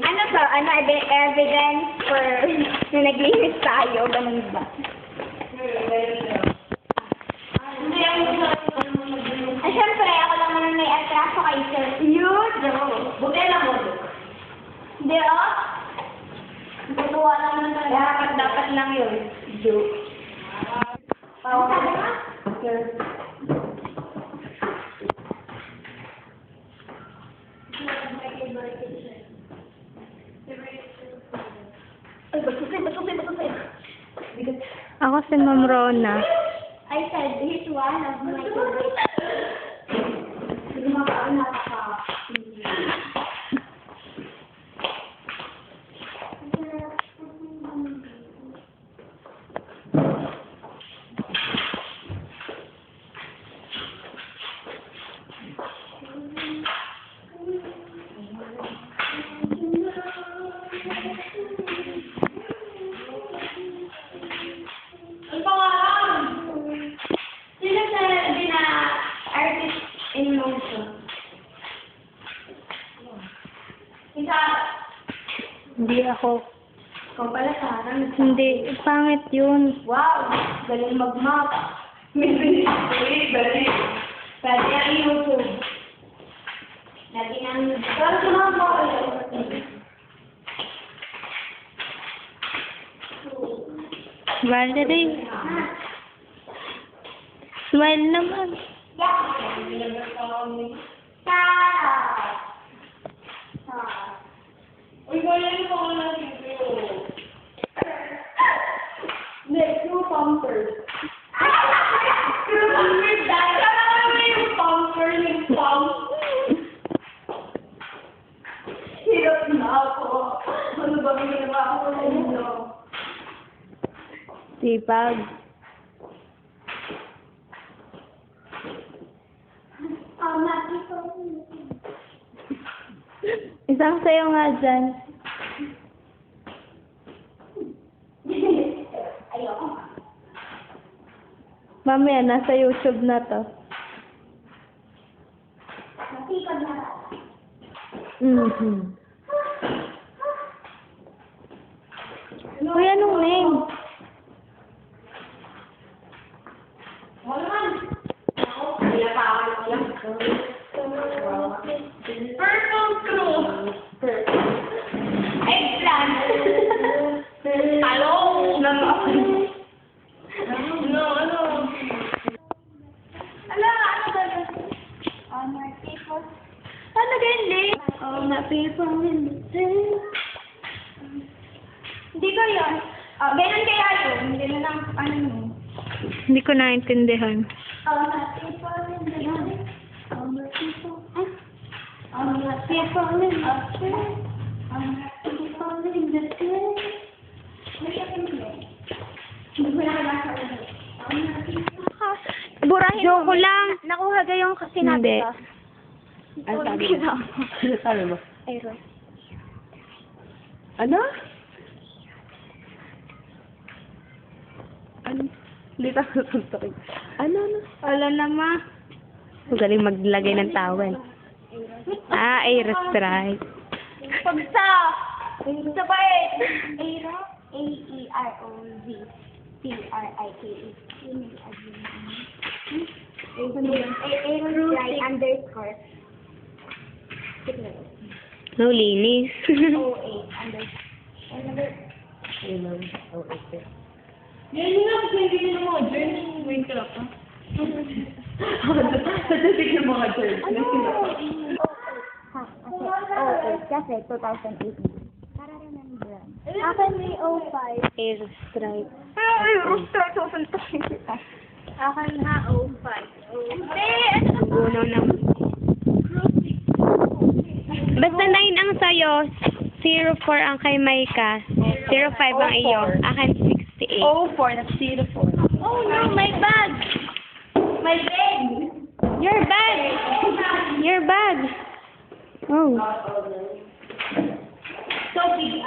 Ano to? Ano, evidence for na naglinis tayo? Ganun ba? Ay, syempre, ako lang naman may atraso kay sir. Yun! Buti lang mo. Hindi, oh. Tutuwa lang naman. Dapat lang yun. Joke. Ano sabi ka? Sir. Ay, batusay. Ako si Ma'am Rona. I said, he's one of my favorite. Hindi makaanak ka. In motion. Hindi ako. Ikaw pala, Sarah. Hindi. Pangit yun. Wow! Galing mag-map. Galing. Pwede ang YouTube. Lagi ang YouTube. Pero sumama ko Valerie. Smile naman. Uy, galing mo na video. Next, yung pampers. Yung pampers, dahil yung pampers, yung pampers. Hirap na ako. Ano ba ginawa ako sa inyo? Sipag. Isang sayo nga dyan. Ayoko. Mamaya, nasa YouTube na to. Masikod na. Uy, anong name? Wala naman. Ako, kaya pa ako lang. Purple crew. Eggplant. Talong. Ano? Ala, ano ba? On my people. Ano ganyan? On my people in the day. Hindi ko yun. Ganun kaya yun. Hindi na lang, ano mo. Hindi ko naintindihan. On my people in the day. On my people. On my people in the day. On my people in the day. Hindi ko na nabasa ulit. On my people. Burahin Joke lang. Nakuha ka yung sinabi Hindi. ka. Ano sabi mo? Ano sabi mo? Ayun. Ano? Ano? Hindi tayo suntokin. Ano? Wala naman. Magaling maglagay ng towel. Aerostrike. Pagsa! Sabay! Aero? A-E-R-O-Z. P-R-I-K-E. Aerostrike underscore. No, linis. O-A underscore. Yan yun nga, kasi hindi nyo mga germs. Minecraft, ha? Statistic yung mga germs. Ano? O-A. Kasi 2008. Para remember. Akin may 05. Aerostrike. Aerostrike. Susuntukin kita. Akin na 05. Hindi! Ano ba? Gunaw ng... Basta 9 ang sayo, 04 ang kay Maika, 05 ang iyo, akin 68. 04, that's 04. Oh no, my bag! My bag! Your bag! Your bag! Oh. So big,